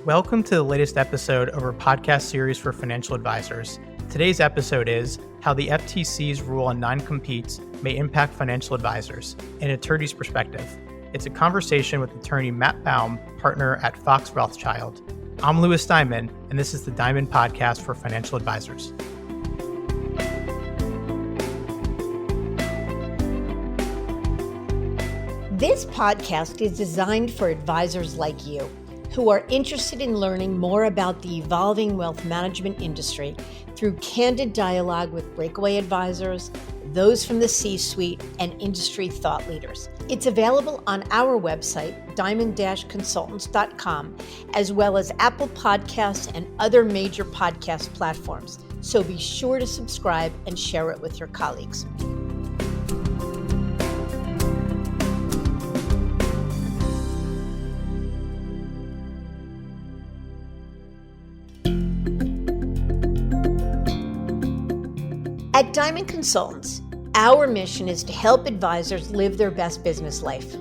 Welcome to the latest episode of our podcast series for financial advisors. Today's episode is how the FTC's rule on non-competes may impact financial advisors, an attorney's perspective. It's a conversation with attorney Matt Baum, partner at Fox Rothschild. I'm Louis Diamond, and this is the Diamond Podcast for financial advisors. This podcast is designed for advisors like you who are interested in learning more about the evolving wealth management industry through candid dialogue with breakaway advisors, those from the C-suite, and industry thought leaders. It's available on our website, diamond-consultants.com, as well as Apple Podcasts and other major podcast platforms. So be sure to subscribe and share it with your colleagues. At Diamond Consultants, our mission is to help advisors live their best business life.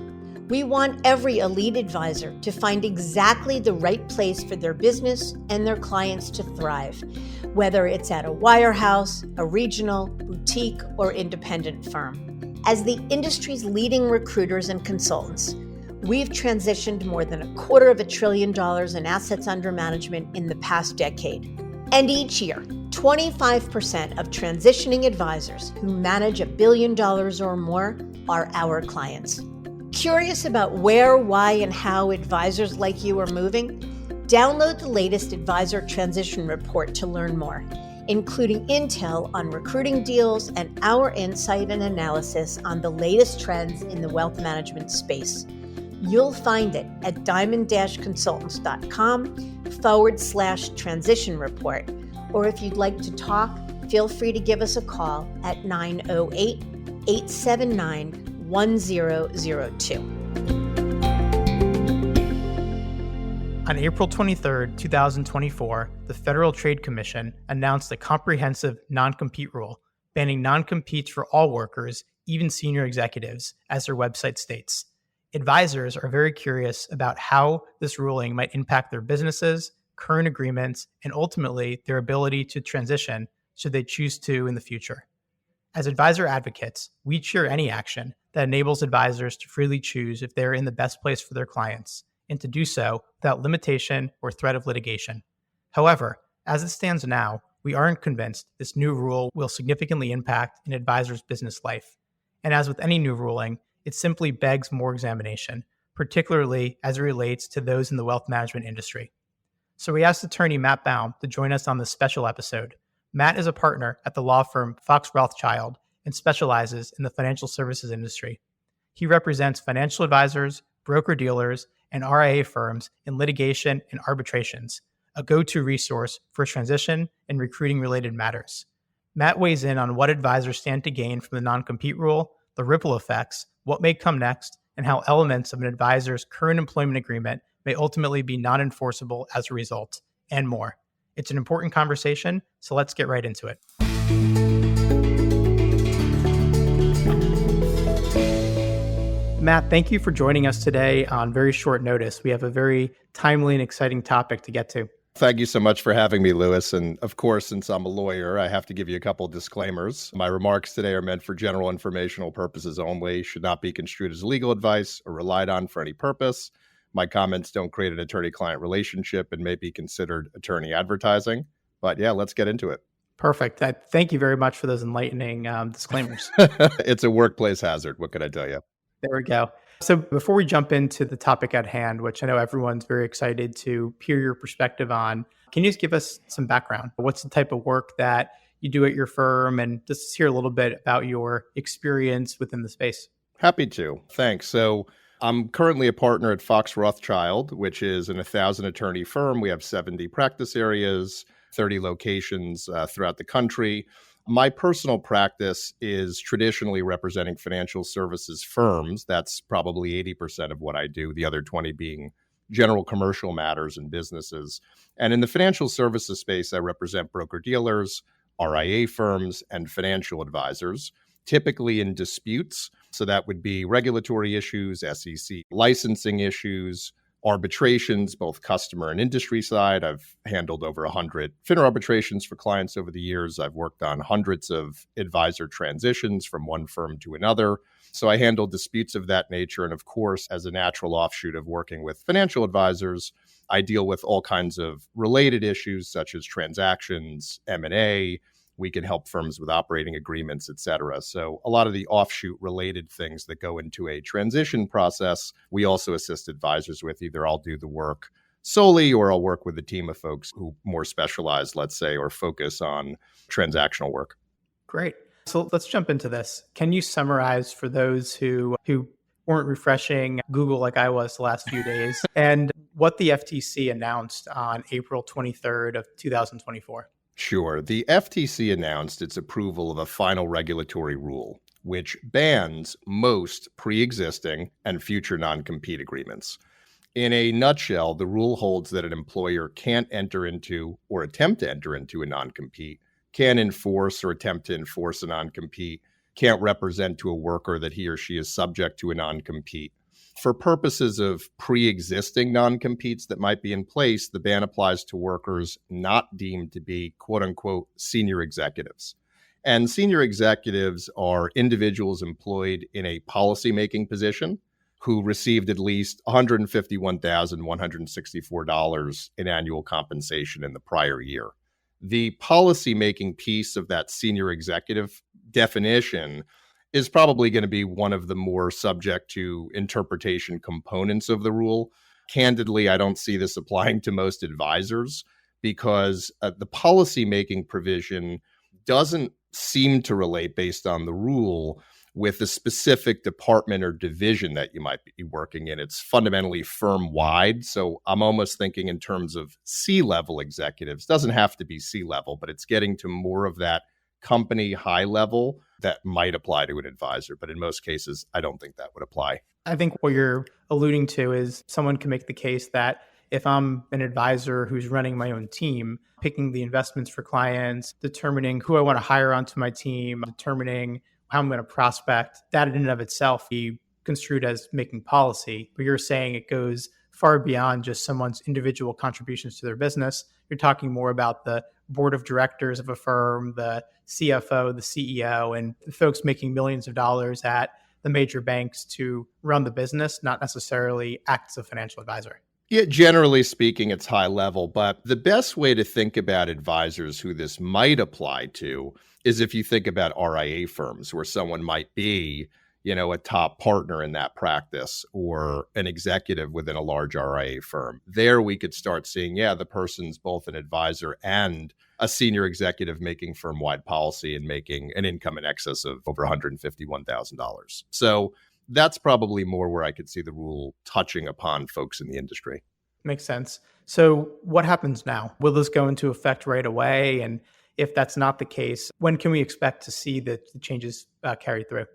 We want every elite advisor to find exactly the right place for their business and their clients to thrive, whether it's at a wirehouse, a regional, boutique, or independent firm. As the industry's leading recruiters and consultants, we've transitioned more than $250 billion in assets under management in the past decade. And each year, 25% of transitioning advisors who manage $1 billion or more are our clients. Curious about where, why, and how advisors like you are moving? Download the latest Advisor Transition Report to learn more, including intel on recruiting deals and our insight and analysis on the latest trends in the wealth management space. You'll find it at diamond-consultants.com/transition report. Or if you'd like to talk, feel free to give us a call at 908-879-1002. On April 23, 2024, the Federal Trade Commission announced a comprehensive non-compete rule, banning non-competes for all workers, even senior executives, as their website states. Advisors are very curious about how this ruling might impact their businesses, current agreements, and ultimately their ability to transition should they choose to in the future. As advisor advocates, we cheer any action that enables advisors to freely choose if they're in the best place for their clients, and to do so without limitation or threat of litigation. However, as it stands now, we aren't convinced this new rule will significantly impact an advisor's business life. And as with any new ruling, it simply begs more examination, particularly as it relates to those in the wealth management industry. So we asked attorney Matt Baum to join us on this special episode. Matt is a partner at the law firm Fox Rothschild and specializes in the financial services industry. He represents financial advisors, broker-dealers, and RIA firms in litigation and arbitrations, a go-to resource for transition and recruiting-related matters. Matt weighs in on what advisors stand to gain from the non-compete rule, the ripple effects, what may come next, and how elements of an advisor's current employment agreement may ultimately be non-enforceable as a result, and more. It's an important conversation, so let's get right into it. Matt, thank you for joining us today on very short notice. We have a very timely and exciting topic to get to. Thank you so much for having me, Louis. And of course, since I'm a lawyer, I have to give you a couple of disclaimers. My remarks today are meant for general informational purposes only, should not be construed as legal advice or relied on for any purpose. My comments don't create an attorney-client relationship and may be considered attorney advertising. But yeah, let's get into it. Perfect. Thank you very much for those enlightening disclaimers. It's a workplace hazard. What could I tell you? There we go. So before we jump into the topic at hand, which I know everyone's very excited to hear your perspective on, can you just give us some background? What's the type of work that you do at your firm? And just hear a little bit about your experience within the space. Happy to. Thanks. So I'm currently a partner at Fox Rothschild, which is an 1,000-attorney firm. We have 70 practice areas, 30 locations throughout the country. My personal practice is traditionally representing financial services firms. That's probably 80% of what I do, the other 20 being general commercial matters and businesses. And in the financial services space, I represent broker-dealers, RIA firms, and financial advisors, typically in disputes. So that would be regulatory issues, SEC licensing issues, arbitrations, both customer and industry side. I've handled over 100 FINRA arbitrations for clients over the years. I've worked on hundreds of advisor transitions from one firm to another. So I handle disputes of that nature. And of course, as a natural offshoot of working with financial advisors, I deal with all kinds of related issues such as transactions, M&A. We can help firms with operating agreements, et cetera. So a lot of the offshoot related things that go into a transition process, we also assist advisors with. Either I'll do the work solely or I'll work with a team of folks who more specialize, let's say, or focus on transactional work. Great. So let's jump into this. Can you summarize for those who weren't refreshing Google like I was the last few days and what the FTC announced on April 23rd of 2024? Sure. The FTC announced its approval of a final regulatory rule, which bans most pre-existing and future non-compete agreements. In a nutshell, the rule holds that an employer can't enter into or attempt to enter into a non-compete, can't enforce or attempt to enforce a non-compete, can't represent to a worker that he or she is subject to a non-compete. For purposes of pre-existing non-competes that might be in place, the ban applies to workers not deemed to be, quote unquote, senior executives. And senior executives are individuals employed in a policymaking position who received at least $151,164 in annual compensation in the prior year. The policymaking piece of that senior executive definition is probably going to be one of the more subject to interpretation components of the rule. Candidly, I don't see this applying to most advisors because the policymaking provision doesn't seem to relate based on the rule with the specific department or division that you might be working in. It's fundamentally firm-wide. So I'm almost thinking in terms of C-level executives. Doesn't have to be C-level, but it's getting to more of that company high level that might apply to an advisor. But in most cases, I don't think that would apply. I think what you're alluding to is someone can make the case that if I'm an advisor who's running my own team, picking the investments for clients, determining who I want to hire onto my team, determining how I'm going to prospect, that in and of itself be construed as making policy. But you're saying it goes far beyond just someone's individual contributions to their business. You're talking more about the board of directors of a firm, the CFO, the CEO, and the folks making millions of dollars at the major banks to run the business, not necessarily act as a financial advisor. Yeah, generally speaking, it's high level, but the best way to think about advisors who this might apply to is if you think about RIA firms where someone might be, a top partner in that practice or an executive within a large RIA firm. There we could start seeing, the person's both an advisor and a senior executive making firm-wide policy and making an income in excess of over $151,000. So that's probably more where I could see the rule touching upon folks in the industry. Makes sense. So what happens now? Will this go into effect right away? And if that's not the case, when can we expect to see the changes carried through?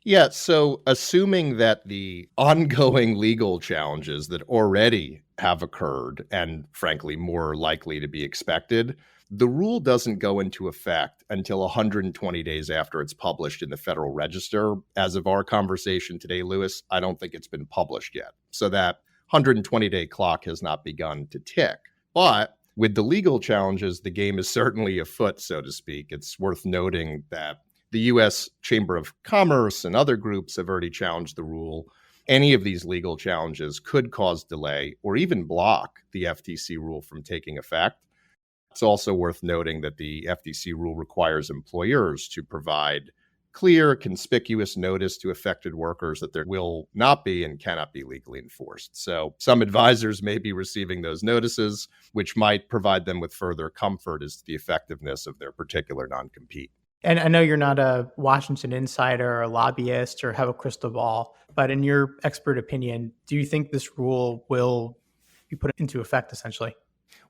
Yeah, so assuming that the ongoing legal challenges that already have occurred and frankly more likely to be expected, the rule doesn't go into effect until 120 days after it's published in the Federal Register. As of our conversation today, Lewis, I don't think it's been published yet. So that 120-day clock has not begun to tick. But with the legal challenges, the game is certainly afoot, so to speak. It's worth noting that the U.S. Chamber of Commerce and other groups have already challenged the rule. Any of these legal challenges could cause delay or even block the FTC rule from taking effect. It's also worth noting that the FTC rule requires employers to provide clear, conspicuous notice to affected workers that there will not be and cannot be legally enforced. So some advisors may be receiving those notices, which might provide them with further comfort as to the effectiveness of their particular non-compete. And I know you're not a Washington insider or a lobbyist or have a crystal ball, but in your expert opinion, do you think this rule will be put into effect essentially?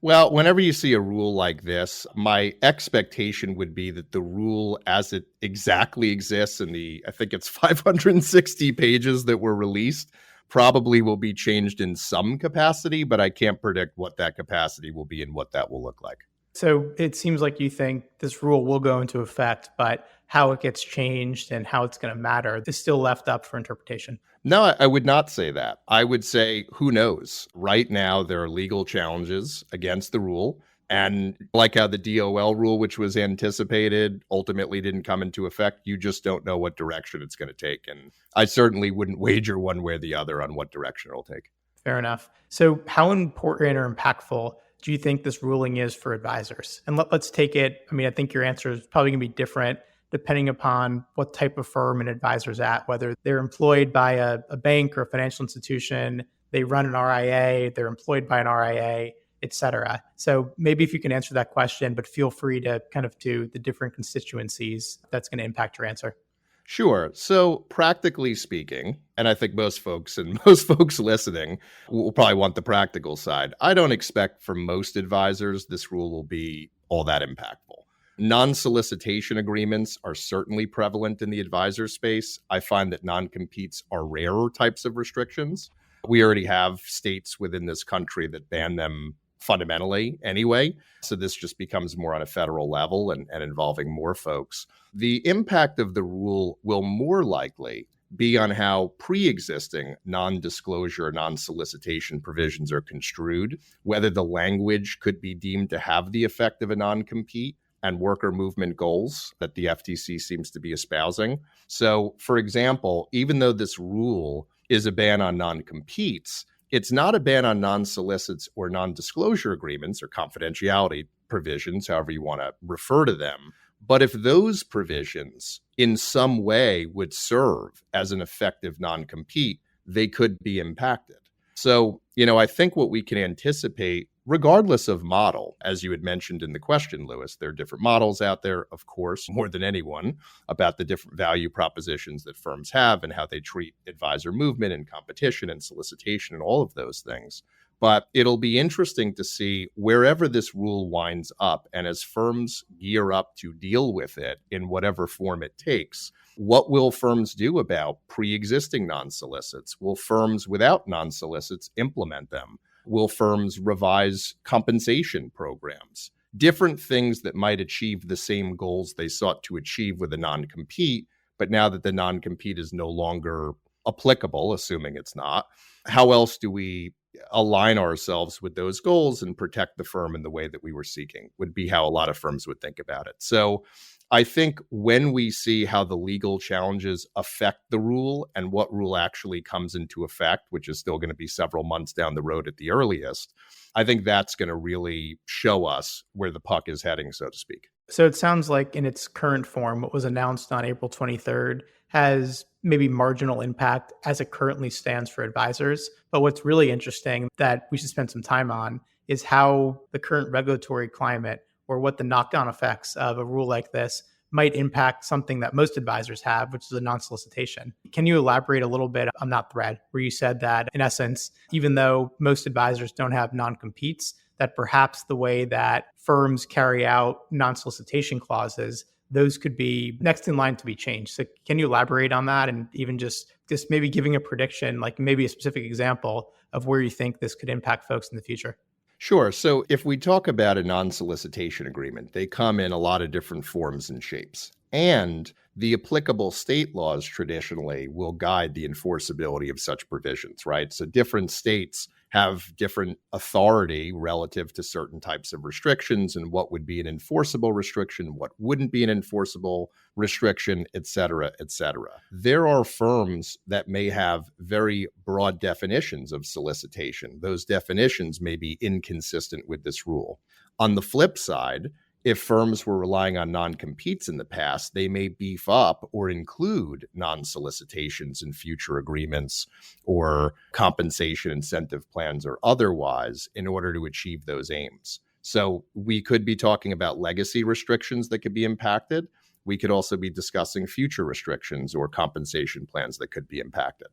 Well, whenever you see a rule like this, my expectation would be that the rule as it exactly exists in I think it's 560 pages that were released, probably will be changed in some capacity, but I can't predict what that capacity will be and what that will look like. So it seems like you think this rule will go into effect, but how it gets changed and how it's going to matter is still left up for interpretation. No, I would not say that. I would say, who knows? Right now, there are legal challenges against the rule. And like how the DOL rule, which was anticipated, ultimately didn't come into effect, you just don't know what direction it's going to take. And I certainly wouldn't wager one way or the other on what direction it'll take. Fair enough. So how important or impactful do you think this ruling is for advisors? And let's take it. I mean, I think your answer is probably going to be different depending upon what type of firm an advisor's at, whether they're employed by a bank or a financial institution, they run an RIA, they're employed by an RIA, et cetera. So maybe if you can answer that question, but feel free to kind of do the different constituencies that's going to impact your answer. Sure. So practically speaking, and I think most folks listening will probably want the practical side. I don't expect for most advisors this rule will be all that impactful. Non-solicitation agreements are certainly prevalent in the advisor space. I find that non-competes are rarer types of restrictions. We already have states within this country that ban them fundamentally anyway. So this just becomes more on a federal level and involving more folks. The impact of the rule will more likely be on how pre-existing non-disclosure, non-solicitation provisions are construed, whether the language could be deemed to have the effect of a non-compete and worker movement goals that the FTC seems to be espousing. So, for example, even though this rule is a ban on non-competes, it's not a ban on non-solicits or non-disclosure agreements or confidentiality provisions, however you want to refer to them. But if those provisions in some way would serve as an effective non-compete, they could be impacted. So, I think what we can anticipate, regardless of model, as you had mentioned in the question, Lewis, there are different models out there, of course, more than anyone, about the different value propositions that firms have and how they treat advisor movement and competition and solicitation and all of those things. But it'll be interesting to see wherever this rule winds up, and as firms gear up to deal with it in whatever form it takes, what will firms do about pre-existing non-solicits? Will firms without non-solicits implement them? Will firms revise compensation programs? Different things that might achieve the same goals they sought to achieve with a non-compete, but now that the non-compete is no longer applicable, assuming it's not, how else do we align ourselves with those goals and protect the firm in the way that we were seeking, would be how a lot of firms would think about it. So I think when we see how the legal challenges affect the rule and what rule actually comes into effect, which is still going to be several months down the road at the earliest, I think that's going to really show us where the puck is heading, so to speak. So it sounds like in its current form, what was announced on April 23rd has maybe marginal impact as it currently stands for advisors. But what's really interesting that we should spend some time on is how the current regulatory climate or what the knock-on effects of a rule like this might impact something that most advisors have, which is a non-solicitation. Can you elaborate a little bit on that thread where you said that, in essence, even though most advisors don't have non-competes, that perhaps the way that firms carry out non-solicitation clauses, those could be next in line to be changed. So can you elaborate on that and even just maybe giving a prediction, like maybe a specific example of where you think this could impact folks in the future? Sure. So if we talk about a non-solicitation agreement, they come in a lot of different forms and shapes. And the applicable state laws traditionally will guide the enforceability of such provisions, right? So different states have different authority relative to certain types of restrictions and what would be an enforceable restriction, what wouldn't be an enforceable restriction, et cetera, et cetera. There are firms that may have very broad definitions of solicitation. Those definitions may be inconsistent with this rule. On the flip side, if firms were relying on non-competes in the past, they may beef up or include non-solicitations in future agreements or compensation incentive plans or otherwise in order to achieve those aims. So we could be talking about legacy restrictions that could be impacted. We could also be discussing future restrictions or compensation plans that could be impacted.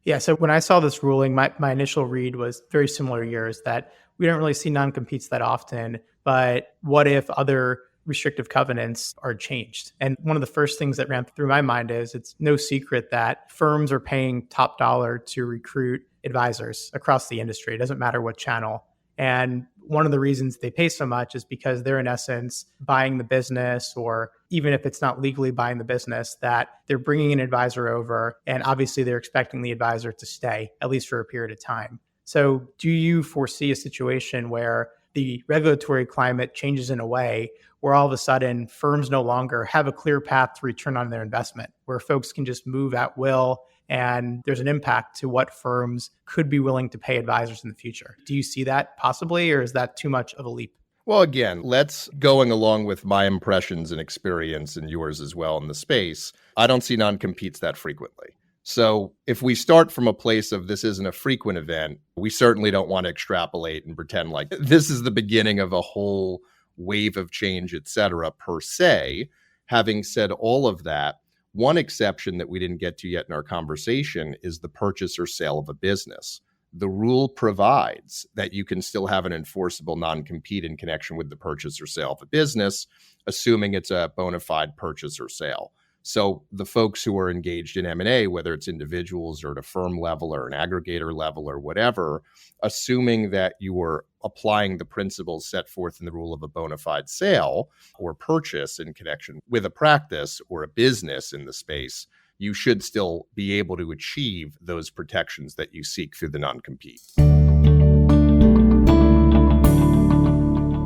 Yeah, so when I saw this ruling, my initial read was very similar to yours, that we don't really see non-competes that often, but what if other restrictive covenants are changed? And one of the first things that ran through my mind is it's no secret that firms are paying top dollar to recruit advisors across the industry. It doesn't matter what channel. And one of the reasons they pay so much is because they're in essence buying the business, or even if it's not legally buying the business, that they're bringing an advisor over and obviously they're expecting the advisor to stay at least for a period of time. So do you foresee a situation where the regulatory climate changes in a way where all of a sudden firms no longer have a clear path to return on their investment, where folks can just move at will and there's an impact to what firms could be willing to pay advisors in the future? Do you see that possibly, or is that too much of a leap? Well, again, let's going along with my impressions and experience and yours as well in the space. I don't see non-competes that frequently. So if we start from a place of this isn't a frequent event, we certainly don't want to extrapolate and pretend like this is the beginning of a whole wave of change, et cetera, per se. Having said all of that, one exception that we didn't get to yet in our conversation is the purchase or sale of a business. The rule provides that you can still have an enforceable non-compete in connection with the purchase or sale of a business, assuming it's a bona fide purchase or sale. So the folks who are engaged in M&A, whether it's individuals or at a firm level or an aggregator level or whatever, assuming that you are applying the principles set forth in the rule of a bona fide sale or purchase in connection with a practice or a business in the space, you should still be able to achieve those protections that you seek through the non-compete.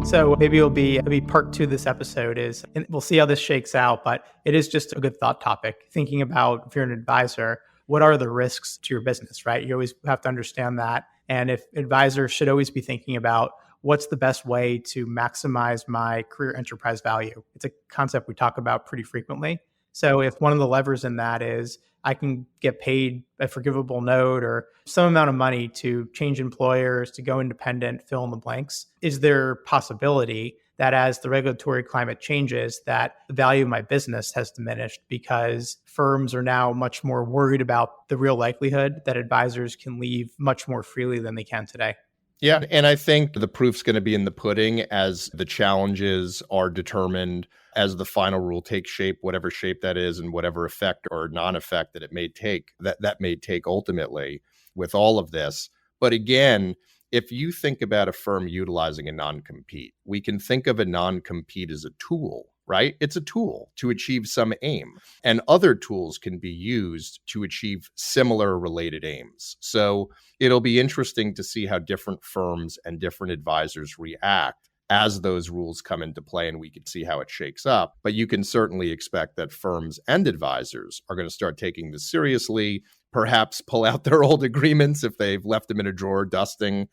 So maybe it'll be part 2 of this episode and we'll see how this shakes out, but it is just a good thought topic. Thinking about if you're an advisor, what are the risks to your business, right? You always have to understand that. And if advisors should always be thinking about what's the best way to maximize my career enterprise value. It's a concept we talk about pretty frequently. So if one of the levers in that is I can get paid a forgivable note or some amount of money to change employers, to go independent, fill in the blanks, is there possibility that as the regulatory climate changes, that the value of my business has diminished because firms are now much more worried about the real likelihood that advisors can leave much more freely than they can today? Yeah, and I think the proof's going to be in the pudding as the challenges are determined, as the final rule takes shape, whatever shape that is, and whatever effect or non-effect that it may take, that may take ultimately with all of this. But again, if you think about a firm utilizing a non-compete, we can think of a non-compete as a tool, right? It's a tool to achieve some aim, and other tools can be used to achieve similar related aims. So it'll be interesting to see how different firms and different advisors react as those rules come into play, and we can see how it shakes up. But you can certainly expect that firms and advisors are going to start taking this seriously, perhaps pull out their old agreements if they've left them in a drawer dusting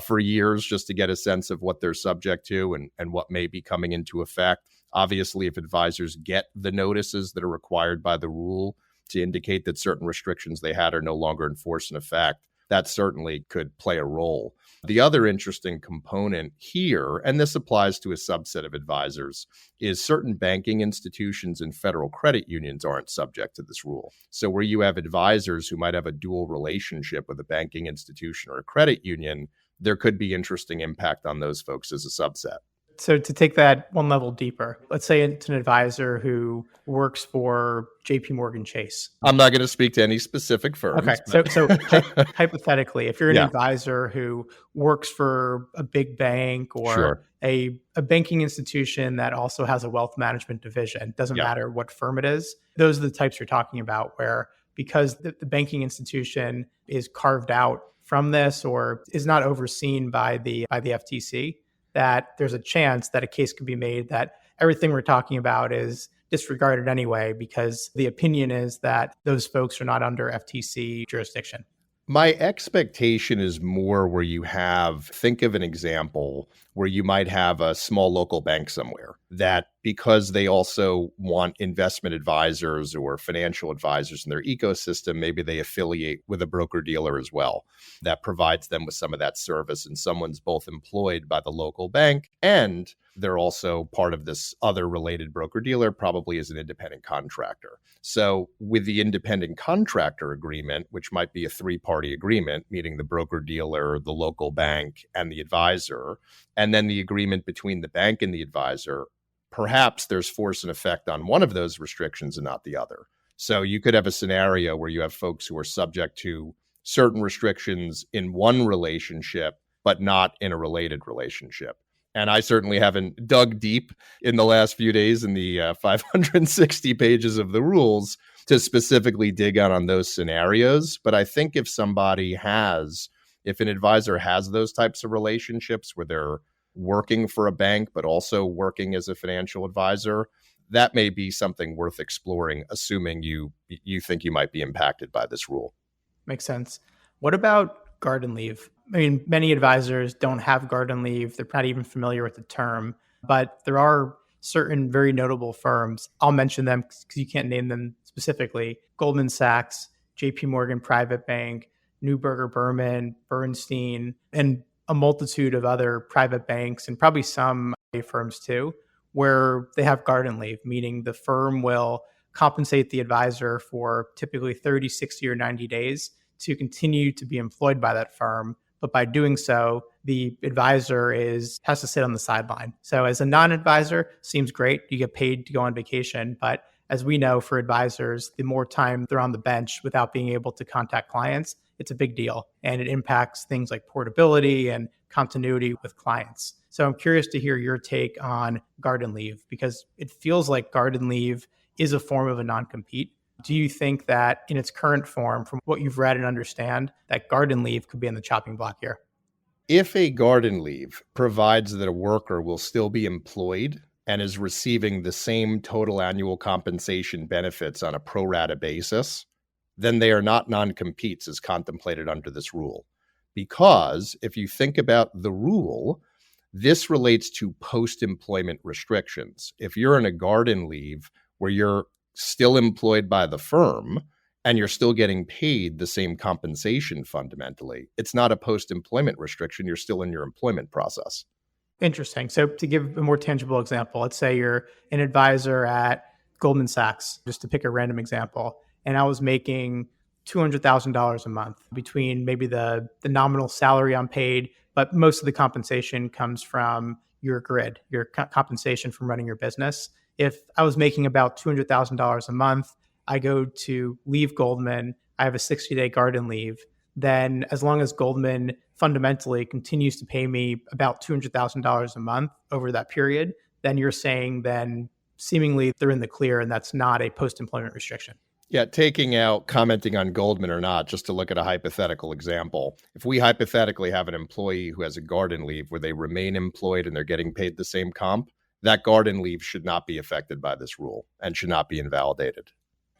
for years, just to get a sense of what they're subject to and what may be coming into effect. Obviously, if advisors get the notices that are required by the rule to indicate that certain restrictions they had are no longer in force and effect, that certainly could play a role. The other interesting component here, and this applies to a subset of advisors, is certain banking institutions and federal credit unions aren't subject to this rule. So where you have advisors who might have a dual relationship with a banking institution or a credit union, there could be interesting impact on those folks as a subset. So to take that one level deeper, let's say it's an advisor who works for JP Morgan Chase. I'm not going to speak to any specific firms. Okay. So hypothetically, if you're an advisor who works for a big bank or a banking institution that also has a wealth management division, doesn't matter what firm it is, those are the types you're talking about where because the banking institution is carved out from this or is not overseen by the FTC, that there's a chance that a case could be made that everything we're talking about is disregarded anyway, because the opinion is that those folks are not under FTC jurisdiction. My expectation is more where you have, think of an example where you might have a small local bank somewhere that because they also want investment advisors or financial advisors in their ecosystem, maybe they affiliate with a broker dealer as well that provides them with some of that service. And someone's both employed by the local bank and they're also part of this other related broker dealer, probably as an independent contractor. So with the independent contractor agreement, which might be a 3-party agreement, meaning the broker dealer, the local bank, and the advisor, and then the agreement between the bank and the advisor, perhaps there's force and effect on one of those restrictions and not the other. So you could have a scenario where you have folks who are subject to certain restrictions in one relationship but not in a related relationship. And I certainly haven't dug deep in the last few days in the 560 pages of the rules to specifically dig out on those scenarios. But I think if an advisor has those types of relationships where they're working for a bank, but also working as a financial advisor, that may be something worth exploring, assuming you think you might be impacted by this rule. Makes sense. What about garden leave? I mean, many advisors don't have garden leave. They're not even familiar with the term, but there are certain very notable firms. I'll mention them because you can't name them specifically. Goldman Sachs, JP Morgan Private Bank, Neuberger Berman, Bernstein, and a multitude of other private banks and probably some firms too, where they have garden leave, meaning the firm will compensate the advisor for typically 30, 60, or 90 days to continue to be employed by that firm. But by doing so, the advisor has to sit on the sideline. So as a non-advisor, seems great. You get paid to go on vacation. But as we know, for advisors, the more time they're on the bench without being able to contact clients, it's a big deal. And it impacts things like portability and continuity with clients. So I'm curious to hear your take on garden leave, because it feels like garden leave is a form of a non-compete. Do you think that in its current form, from what you've read and understand, that garden leave could be in the chopping block here? If a garden leave provides that a worker will still be employed and is receiving the same total annual compensation benefits on a pro rata basis, then they are not non-competes as contemplated under this rule. Because if you think about the rule, this relates to post-employment restrictions. If you're in a garden leave where you're still employed by the firm and you're still getting paid the same compensation fundamentally, it's not a post-employment restriction. You're still in your employment process. Interesting. So to give a more tangible example, let's say you're an advisor at Goldman Sachs, just to pick a random example, and I was making $200,000 a month between maybe the nominal salary I'm paid, but most of the compensation comes from your grid, your compensation from running your business. If I was making about $200,000 a month, I go to leave Goldman, I have a 60-day garden leave, then as long as Goldman fundamentally continues to pay me about $200,000 a month over that period, then you're saying then seemingly they're in the clear and that's not a post-employment restriction. Yeah, taking out commenting on Goldman or not, just to look at a hypothetical example. If we hypothetically have an employee who has a garden leave where they remain employed and they're getting paid the same comp, that garden leave should not be affected by this rule and should not be invalidated.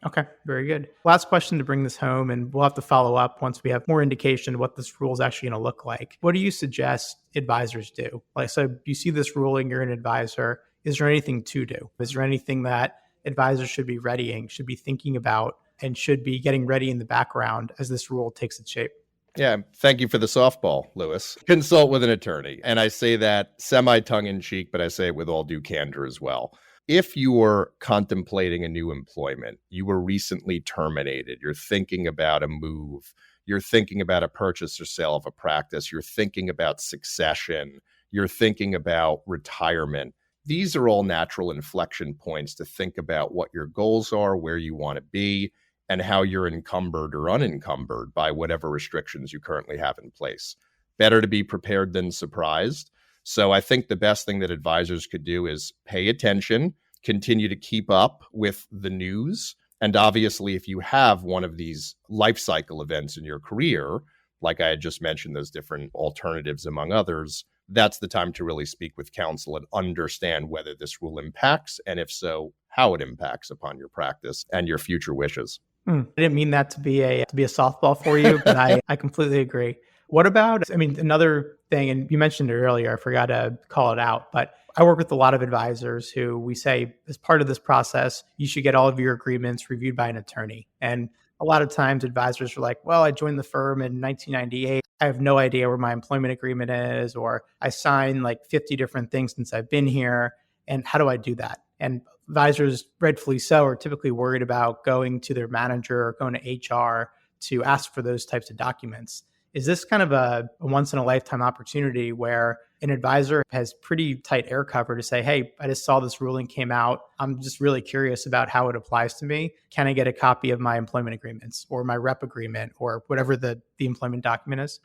Okay, very good. Last question to bring this home, and we'll have to follow up once we have more indication of what this rule is actually going to look like. What do you suggest advisors do? So you see this ruling, you're an advisor. Is there anything to do? Is there anything that advisors should be readying, should be thinking about, and should be getting ready in the background as this rule takes its shape? Yeah, thank you for the softball, Lewis. Consult with an attorney. And I say that semi-tongue-in-cheek, but I say it with all due candor as well. If you are contemplating a new employment, you were recently terminated, you're thinking about a move, you're thinking about a purchase or sale of a practice, you're thinking about succession, you're thinking about retirement, these are all natural inflection points to think about what your goals are, where you want to be, and how you're encumbered or unencumbered by whatever restrictions you currently have in place. Better to be prepared than surprised. So I think the best thing that advisors could do is pay attention, continue to keep up with the news. And obviously, if you have one of these life cycle events in your career, like I had just mentioned, those different alternatives, among others, that's the time to really speak with counsel and understand whether this rule impacts, and if so, how it impacts upon your practice and your future wishes. I didn't mean that to be a softball for you, but I completely agree. What about, another thing, and you mentioned it earlier, I forgot to call it out, but I work with a lot of advisors who we say, as part of this process, you should get all of your agreements reviewed by an attorney. And a lot of times advisors are like, well, I joined the firm in 1998. I have no idea where my employment agreement is, or I signed like 50 different things since I've been here. And how do I do that? And advisors, rightfully so, are typically worried about going to their manager or going to HR to ask for those types of documents. Is this kind of a once in a lifetime opportunity where an advisor has pretty tight air cover to say, hey, I just saw this ruling came out. I'm just really curious about how it applies to me. Can I get a copy of my employment agreements or my rep agreement or whatever the employment document is?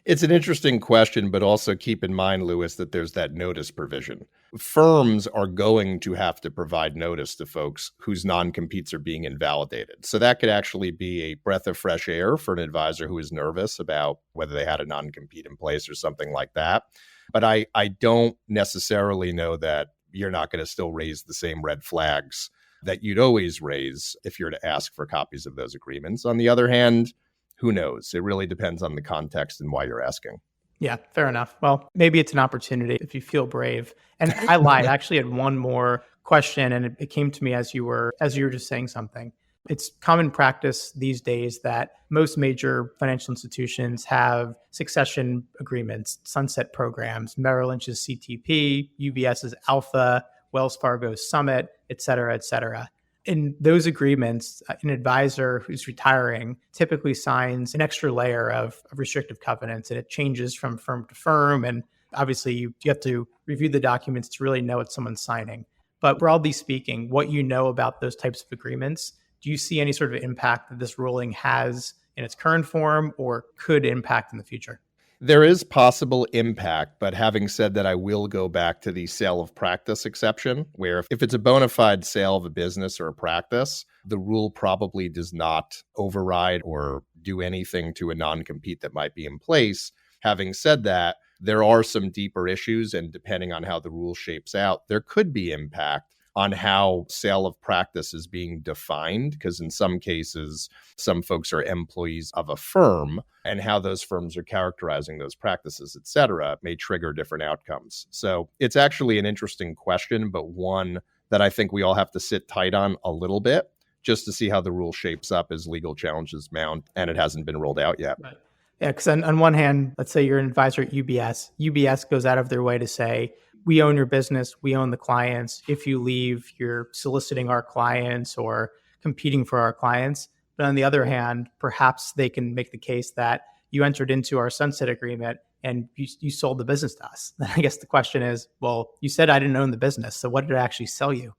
It's an interesting question, but also keep in mind, Lewis, that there's that notice provision. Firms are going to have to provide notice to folks whose non-competes are being invalidated. So that could actually be a breath of fresh air for an advisor who is nervous about whether they had a non-compete in place or something like that. But I don't necessarily know that you're not going to still raise the same red flags that you'd always raise if you're to ask for copies of those agreements. On the other hand, who knows? It really depends on the context and why you're asking. Yeah, fair enough. Well, maybe it's an opportunity if you feel brave. And I lied. I actually had one more question, and it came to me as you were just saying something. It's common practice these days that most major financial institutions have succession agreements, sunset programs, Merrill Lynch's CTP, UBS's Alpha, Wells Fargo's Summit, et cetera, et cetera. In those agreements, an advisor who's retiring typically signs an extra layer of restrictive covenants, and it changes from firm to firm. And obviously, you have to review the documents to really know what someone's signing. But broadly speaking, what you know about those types of agreements, do you see any sort of impact that this ruling has in its current form or could impact in the future? There is possible impact, but having said that, I will go back to the sale of practice exception, where if it's a bona fide sale of a business or a practice, the rule probably does not override or do anything to a non-compete that might be in place. Having said that, there are some deeper issues, and depending on how the rule shapes out, there could be impact on how sale of practice is being defined, because in some cases, some folks are employees of a firm, and how those firms are characterizing those practices, et cetera, may trigger different outcomes. So it's actually an interesting question, but one that I think we all have to sit tight on a little bit just to see how the rule shapes up as legal challenges mount, and it hasn't been rolled out yet. Right. Yeah, because on one hand, let's say you're an advisor at UBS. UBS goes out of their way to say, we own your business, we own the clients. If you leave, you're soliciting our clients or competing for our clients. But on the other hand, perhaps they can make the case that you entered into our sunset agreement and you sold the business to us. Then I guess the question is, well, you said I didn't own the business, so what did I actually sell you?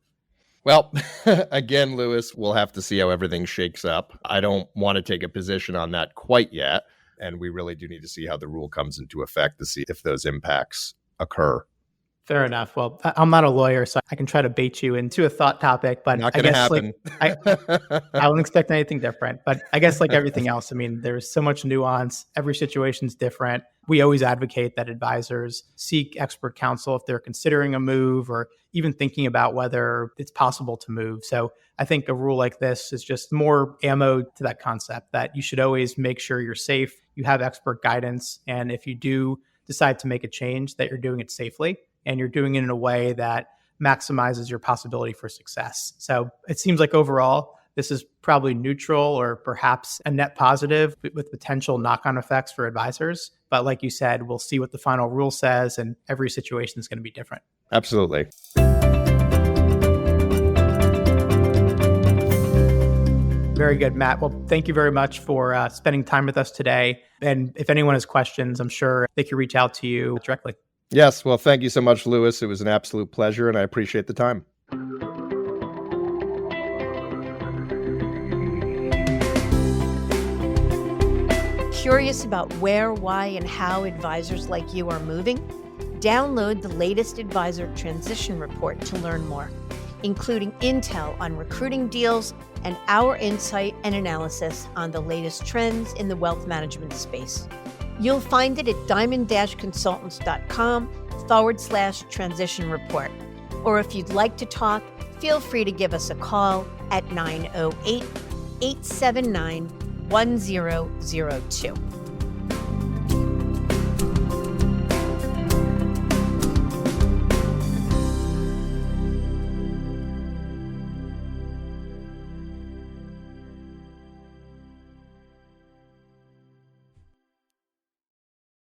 Well, again, Lewis, we'll have to see how everything shakes up. I don't want to take a position on that quite yet. And we really do need to see how the rule comes into effect to see if those impacts occur. Fair enough. Well, I'm not a lawyer, so I can try to bait you into a thought topic, but Not going to happen. I wouldn't expect anything different. But I guess like everything else, I mean, there's so much nuance. Every situation's different. We always advocate that advisors seek expert counsel if they're considering a move or even thinking about whether it's possible to move. So I think a rule like this is just more ammo to that concept that you should always make sure you're safe, you have expert guidance, and if you do decide to make a change, that you're doing it safely. And you're doing it in a way that maximizes your possibility for success. So it seems like overall, this is probably neutral or perhaps a net positive with potential knock-on effects for advisors. But like you said, we'll see what the final rule says, and every situation is going to be different. Absolutely. Very good, Matt. Well, thank you very much for spending time with us today. And if anyone has questions, I'm sure they can reach out to you directly. Yes. Well, thank you so much, Lewis. It was an absolute pleasure, and I appreciate the time. Curious about where, why, and how advisors like you are moving? Download the latest Advisor Transition Report to learn more, including intel on recruiting deals and our insight and analysis on the latest trends in the wealth management space. You'll find it at diamond-consultants.com/transition report. Or if you'd like to talk, feel free to give us a call at 908-879-1002.